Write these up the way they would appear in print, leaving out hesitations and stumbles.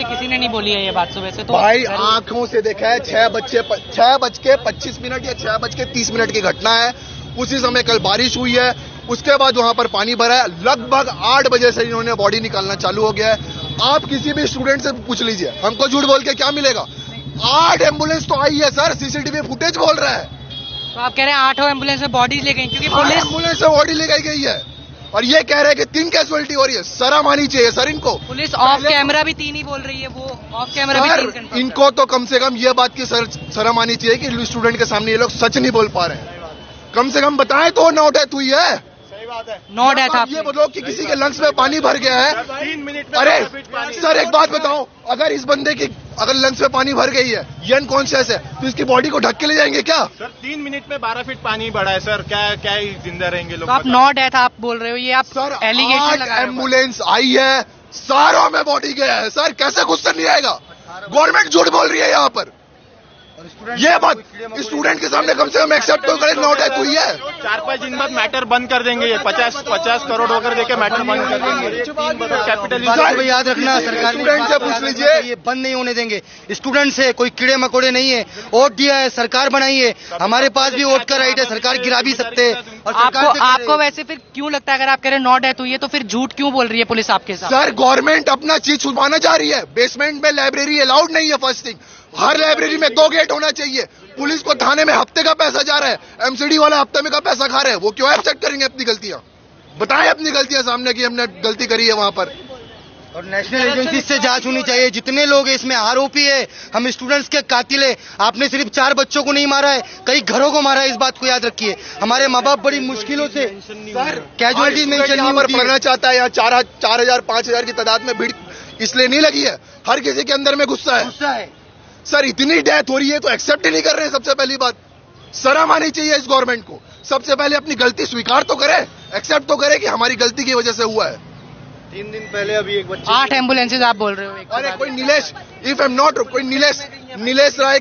तो किसी ने नहीं बोली है ये बात सुबह से। तो भाई आंखों से देखा है, 6:25 या 6:30 की घटना है। उसी समय कल बारिश हुई है, उसके बाद वहां पर पानी भरा है। लगभग 8 बजे से इन्होंने बॉडी निकालना चालू हो गया है। आप किसी भी स्टूडेंट से पूछ लीजिए, हमको झूठ बोल के क्या मिलेगा। 8 एम्बुलेंस तो आई है सर, सीसीटीवी फुटेज बोल रहा है। तो आप कह रहे हैं 8 एम्बुलेंस में बॉडीज ले गई, क्योंकि पुलिस एम्बुलेंस से बॉडी ले गई है और ये कह रहे हैं कि 3 कैजुअलिटी हो रही है। शर्म आनी चाहिए सर इनको। पुलिस ऑफ कैमरा भी 3 ही बोल रही है, वो ऑफ कैमरा भी 3 confirm इनको तो कम से कम ये बात की शर्म आनी चाहिए कि स्टूडेंट के सामने ये लोग सच नहीं बोल पा रहे हैं। कम से कम बताएं तो नो डेथ हुई है। No death. आप ये बोलो कि किसी के लंग्स में पानी भर गया है। 3 मिनट अरे सर एक बात बताओ, अगर इस बंदे की अगर लंग्स में पानी भर गई है, ये अनकॉन्शियस है, तो इसकी बॉडी को ढक के ले जाएंगे क्या? सर 3 मिनट में 12 फीट पानी बढ़ा है सर, क्या ही जिंदा रहेंगे लोग। तो आप नो डेथ आप बोल रहे हो, ये आप सर एलिगेशन 8 लगा रहे हो। एम्बुलेंस आई है, सारों में बॉडी गया है सर, कैसे गुस्सा नहीं आएगा? गवर्नमेंट झूठ बोल रही है यहाँ पर। ये बात स्टूडेंट के सामने कम से कम एक्सेप्ट तो करे, नो डेथ हुई है। 4-5 दिन बाद मैटर बंद कर देंगे, ये 50 करोड़ वगैरह देके मैटर बंद कर देंगे। कैपिटल को याद रखना, सरकार स्टूडेंट से पूछ लीजिए, ये बंद नहीं होने देंगे। स्टूडेंट से कोई कीड़े मकोड़े नहीं है। वोट दिया है, सरकार बनाई है, हमारे पास भी वोट का राइट है, सरकार गिरा भी सकते हैं। और आपको वैसे फिर क्यों लगता है, अगर आप कह रहे हैं नो डेथ हुई है, तो फिर झूठ क्यों बोल रही है पुलिस आपके साथ? सर गवर्नमेंट अपना चीज छुपाना चाह रही है। बेसमेंट में लाइब्रेरी अलाउड नहीं है। फर्स्ट थिंग, हर लाइब्रेरी में 2 गेट होना चाहिए। पुलिस को थाने में हफ्ते का पैसा जा रहा है, एमसीडी वाला हफ्ते में का पैसा खा रहे हैं। वो क्यों एक्सेप्ट करेंगे अपनी गलतियां? बताएं अपनी गलतियां सामने की हमने गलती करी है वहां पर। और नेशनल एजेंसी से जांच होनी चाहिए। जितने लोग इसमें आरोपी है, हम स्टूडेंट्स के कातिल है। आपने सिर्फ 4 बच्चों को नहीं मारा है, कई घरों को मारा है, इस बात को याद रखिए। हमारे माँ बाप बड़ी मुश्किलों से कैजुअलिटीज मेंशन यहाँ पर पढ़ना चाहता है, यहाँ 4,000 5,000 की तादाद में भीड़ इसलिए नहीं लगी है, हर किसी के अंदर में गुस्सा है। सर इतनी डेथ हो रही है तो एक्सेप्ट ही नहीं कर रहे हैं। सबसे पहली बात शर्म आनी चाहिए इस गवर्नमेंट को। सबसे पहले अपनी गलती स्वीकार तो करे, एक्सेप्ट तो करे कि हमारी गलती की वजह से हुआ है। 3 दिन पहले अभी एक बच्चे 8 एम्बुलेंसेज आप बोल रहे हो। अरे कोई Nilesh, if I am not, कोई नीलेश राय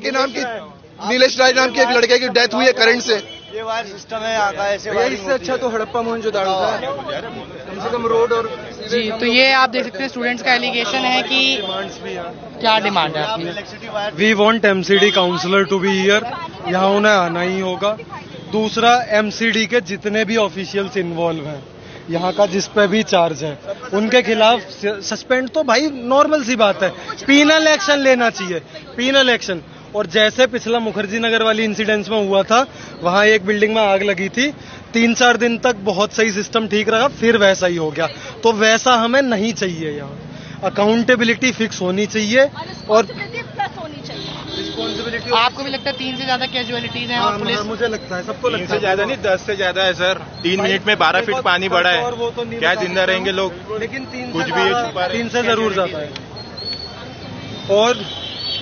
नाम की एक लड़के की डेथ हुई है करंट से। ये वायर सिस्टम है यहाँ का, ऐसे इससे अच्छा तो हड़प्पा मोहनजोदड़ो था। कम से कम रोड और जी, तो ये आप देख सकते हैं स्टूडेंट्स का एलिगेशन है कि क्या डिमांड है आपकी? We want MCD councillor to be here, यहाँ उन्हें आना ही होगा। दूसरा, एमसीडी के जितने भी ऑफिशियल्स इन्वॉल्व हैं यहाँ का, जिस पे भी चार्ज है, उनके खिलाफ सस्पेंड तो भाई नॉर्मल सी बात है। पीनल एक्शन लेना चाहिए, पीनल एक्शन। और जैसे पिछला मुखर्जी नगर वाली इंसिडेंट्स में हुआ था, वहां एक बिल्डिंग में आग लगी थी, 3-4 दिन तक बहुत सही सिस्टम ठीक रहा, फिर वैसा ही हो गया। तो वैसा हमें नहीं चाहिए। यहाँ अकाउंटेबिलिटी फिक्स होनी चाहिए और रिस्पॉन्सिबिलिटी। आपको भी लगता है 3 से ज्यादा कैजुअलिटीज हैं? और पुलिस, मुझे लगता है, सबको लगता है। 3 से ज्यादा नहीं, 10 से ज्यादा है सर। 3 मिनट में 12 फीट पानी बढ़ा है, क्या जिंदा रहेंगे लोग? लेकिन कुछ भी ये छुपा रहे। 3 से जरूर जाता है। और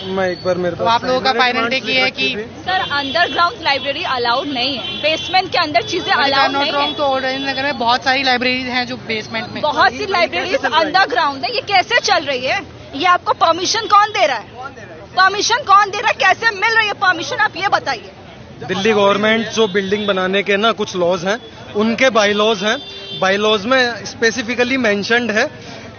मैं एक बार मेरे तो आप लोगों का फाइनल टेक ये है कि सर अंडरग्राउंड लाइब्रेरी अलाउड नहीं है, बेसमेंट के अंदर चीजें अलाउड नहीं है। तो ऑरेंज नगर में बहुत सारी लाइब्रेरीज हैं जो बेसमेंट में, बहुत सी लाइब्रेरीज अंडरग्राउंड है। ये कैसे चल रही है? ये आपको परमिशन कौन दे रहा है? परमिशन कौन दे रहा है? कैसे मिल रही है परमिशन, आप ये बताइए। दिल्ली गवर्नमेंट जो बिल्डिंग बनाने के ना कुछ लॉज हैं, उनके बाईलॉज हैं। बाईलॉज में स्पेसिफिकली मेंशन्ड है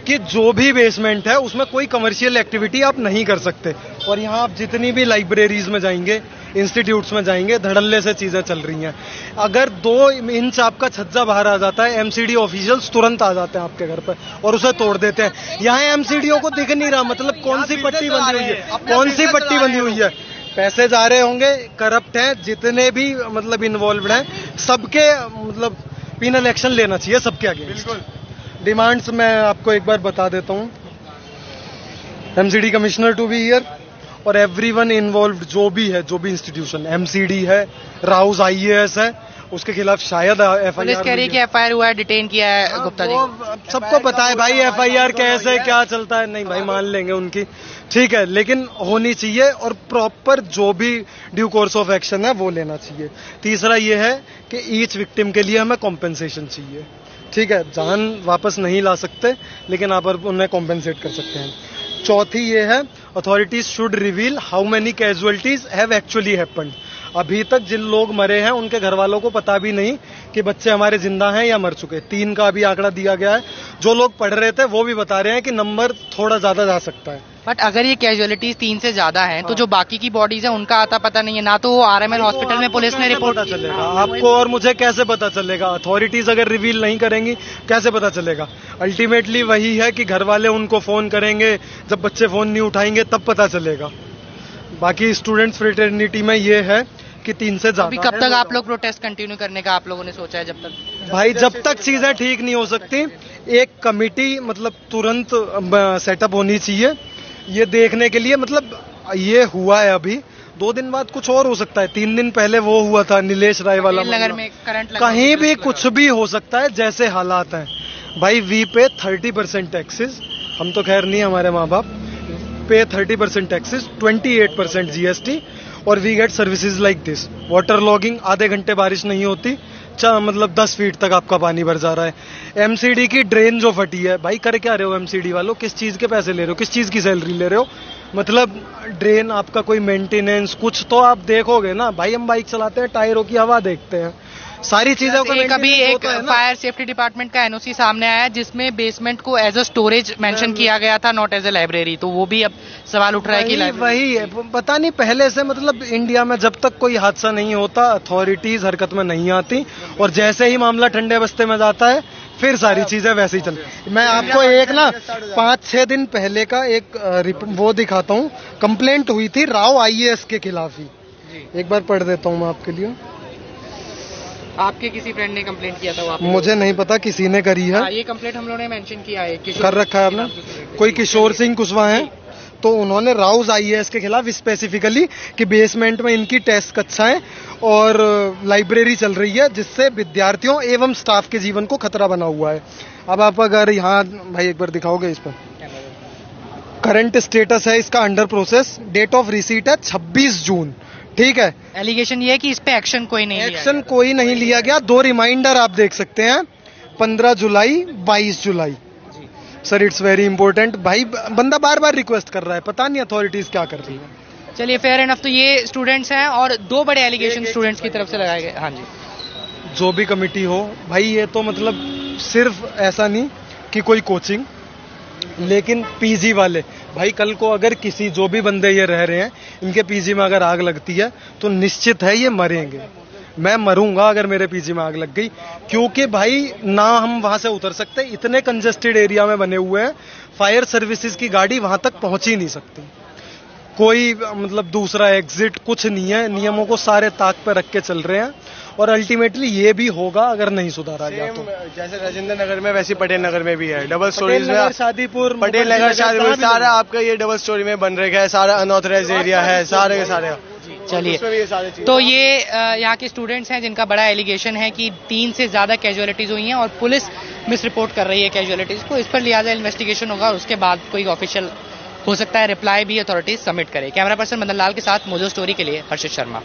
कि जो भी बेसमेंट है उसमें कोई कमर्शियल एक्टिविटी आप नहीं कर सकते। और यहाँ आप जितनी भी लाइब्रेरीज में जाएंगे, इंस्टीट्यूट्स में जाएंगे, धड़ल्ले से चीजें चल रही हैं। अगर 2 इंच आपका छज्जा बाहर आ जाता है, एमसीडी ऑफिशियल्स तुरंत आ जाते हैं आपके घर पर और उसे तोड़ देते हैं। यहाँ एमसीडीओ को दिख नहीं रहा, मतलब कौन सी पट्टी बंधी हुई है, कौन सी पट्टी बंधी हुई है। पैसे जा रहे होंगे, करप्ट हैं, जितने भी मतलब इन्वॉल्व हैं, सबके मतलब पीनल एक्शन लेना चाहिए सबके अगेंस्ट। डिमांड्स मैं आपको एक बार बता देता हूँ। MCD commissioner to be here और एवरीवन इन्वॉल्व्ड, जो भी है, जो भी इंस्टीट्यूशन, एमसीडी है, राउस आईएएस है, उसके खिलाफ शायद एफआईआर। पुलिस कह रही है कि एफआईआर हुआ है, डिटेन किया है गुप्ता जी। सबको पता है भाई एफआईआर कैसे क्या चलता है। नहीं भाई, मान लेंगे उनकी, ठीक है, लेकिन होनी चाहिए और प्रॉपर जो भी ड्यू कोर्स ऑफ एक्शन है वो लेना चाहिए। तीसरा ये है कि ईच विक्टिम के लिए हमें कॉम्पेंसेशन चाहिए। ठीक है, जान वापस नहीं ला सकते, लेकिन आप उन्हें कॉम्पेंसेट कर सकते हैं। चौथी ये है, authorities should reveal how many casualties have actually happened. अभी तक जिन लोग मरे हैं उनके घर वालों को पता भी नहीं कि बच्चे हमारे जिंदा हैं या मर चुके। 3 का अभी आंकड़ा दिया गया है। जो लोग पढ़ रहे थे वो भी बता रहे हैं कि नंबर थोड़ा ज्यादा जा सकता है। बट अगर ये कैजुअलिटीज 3 से ज्यादा हैं तो जो बाकी की बॉडीज है उनका आता पता नहीं है ना। तो आरएमएल हॉस्पिटल में पुलिस ने रिपोर्ट पता चलेगा आपको और मुझे कैसे पता चलेगा? अथॉरिटीज अगर रिवील नहीं करेंगी कैसे पता चलेगा? अल्टीमेटली वही है कि घर वाले उनको फोन करेंगे, जब बच्चे फोन नहीं उठाएंगे तब पता चलेगा। बाकी स्टूडेंट्स फ्रेटर्निटी में ये है कि 3 से ज्यादा। अभी कब तक आप लोग प्रोटेस्ट कंटिन्यू करने का आप लोगों ने सोचा है? जब तक भाई जब तक चीजें ठीक नहीं हो सकती, एक कमिटी मतलब तुरंत सेटअप होनी चाहिए ये देखने के लिए। मतलब ये हुआ है अभी, 2 दिन बाद कुछ और हो सकता है। 3 दिन पहले वो हुआ था नीलेश राय वाला नगर में करंट कहीं भी कुछ भी हो सकता है जैसे हालात हैं। भाई वी पे 30% टैक्सेस, हम तो खैर नहीं, हमारे माँ बाप पे 30% टैक्सेस, 28% जीएसटी, और we get services like this. Water logging, आधे घंटे बारिश नहीं होती, मतलब 10 फीट तक आपका पानी भर जा रहा है। एमसीडी की ड्रेन जो फटी है, भाई कर क्या रहे हो एमसीडी वालों? किस चीज के पैसे ले रहे हो? किस चीज की सैलरी ले रहे हो? मतलब ड्रेन आपका कोई मेंटेनेंस कुछ तो आप देखोगे ना। भाई हम बाइक चलाते हैं, टायरों की हवा देखते हैं, सारी चीजों को। कभी एक फायर सेफ्टी डिपार्टमेंट का एनओसी सामने आया जिसमें बेसमेंट को एज अ स्टोरेज मेंशन किया गया था, नॉट एज अ लाइब्रेरी। तो वो भी अब सवाल उठ रहा है कि वही है, पता नहीं पहले से, मतलब इंडिया में जब तक कोई हादसा नहीं होता अथॉरिटीज हरकत में नहीं आती, और जैसे ही मामला ठंडे बस्ते में जाता है फिर सारी चीजें वैसे ही चलती। मैं आपको एक ना 5-6 दिन पहले का एक वो दिखाता हूँ। कंप्लेंट हुई थी राव आईएएस के खिलाफ ही, एक बार पढ़ देता हूँ मैं आपके लिए। आपके किसी फ्रेंड ने कंप्लेंट किया था? वो मुझे नहीं पता, किसी ने करी है। ये कंप्लेंट हम लोगों ने मेंशन किया है, कर रखा है आपने। कोई किशोर सिंह कुशवाहा है, तो उन्होंने राउज आईएएस के खिलाफ स्पेसिफिकली कि बेसमेंट में इनकी टेस्ट कक्षाएं और लाइब्रेरी चल रही है जिससे विद्यार्थियों एवं स्टाफ के जीवन को खतरा बना हुआ है। अब आप अगर यहाँ भाई एक बार दिखाओगे इस पर, करंट स्टेटस है इसका under process, date of receipt है 26 जून, ठीक है। एलिगेशन ये है कि इस पे एक्शन कोई नहीं एक्शन कोई नहीं लिया गया। 2 रिमाइंडर आप देख सकते हैं, 15 जुलाई 22 जुलाई। Sir it's very important. भाई बंदा बार बार रिक्वेस्ट कर रहा है, पता नहीं अथॉरिटीज क्या कर रही है। चलिए फेयर एनफ। तो ये स्टूडेंट्स हैं और 2 बड़े एलिगेशन स्टूडेंट्स की तरफ से लगाए गए। हाँ जी, जो भी कमिटी हो भाई, ये तो मतलब सिर्फ ऐसा नहीं कि कोई कोचिंग, लेकिन पीजी वाले भाई कल को अगर किसी जो भी बंदे ये रह रहे हैं इनके पीजी में अगर आग लगती है तो निश्चित है ये मरेंगे। मैं मरूंगा अगर मेरे पीजी में आग लग गई, क्योंकि भाई ना हम वहां से उतर सकते, इतने कंजेस्टेड एरिया में बने हुए हैं, फायर सर्विसेज की गाड़ी वहां तक पहुंच ही नहीं सकती, कोई मतलब दूसरा एग्जिट कुछ नहीं है। नियमों को सारे ताक पर रख के चल रहे हैं, और अल्टीमेटली ये भी होगा अगर नहीं सुधारा गया तो। जैसे राजेंद्र नगर में वैसे पटेल नगर में भी है, डबल स्टोरीज में। शादीपुर, पटेल नगर शादीपुर सारा आपका ये डबल स्टोरी में बन रखा है, सारा अनऑथराइज एरिया है, सारे के सारे। चलिए, तो ये यहाँ के स्टूडेंट्स हैं जिनका बड़ा एलिगेशन है कि 3 से ज्यादा कैजुअलिटीज हुई हैं और पुलिस मिस रिपोर्ट कर रही है कैजुअलिटीज को। इस पर लिहाजा इन्वेस्टिगेशन होगा और उसके बाद कोई ऑफिशियल हो सकता है रिप्लाई भी अथॉरिटीज सबमिट करे। कैमरा पर्सन मदन लाल के साथ मोजो स्टोरी के लिए हर्षित शर्मा।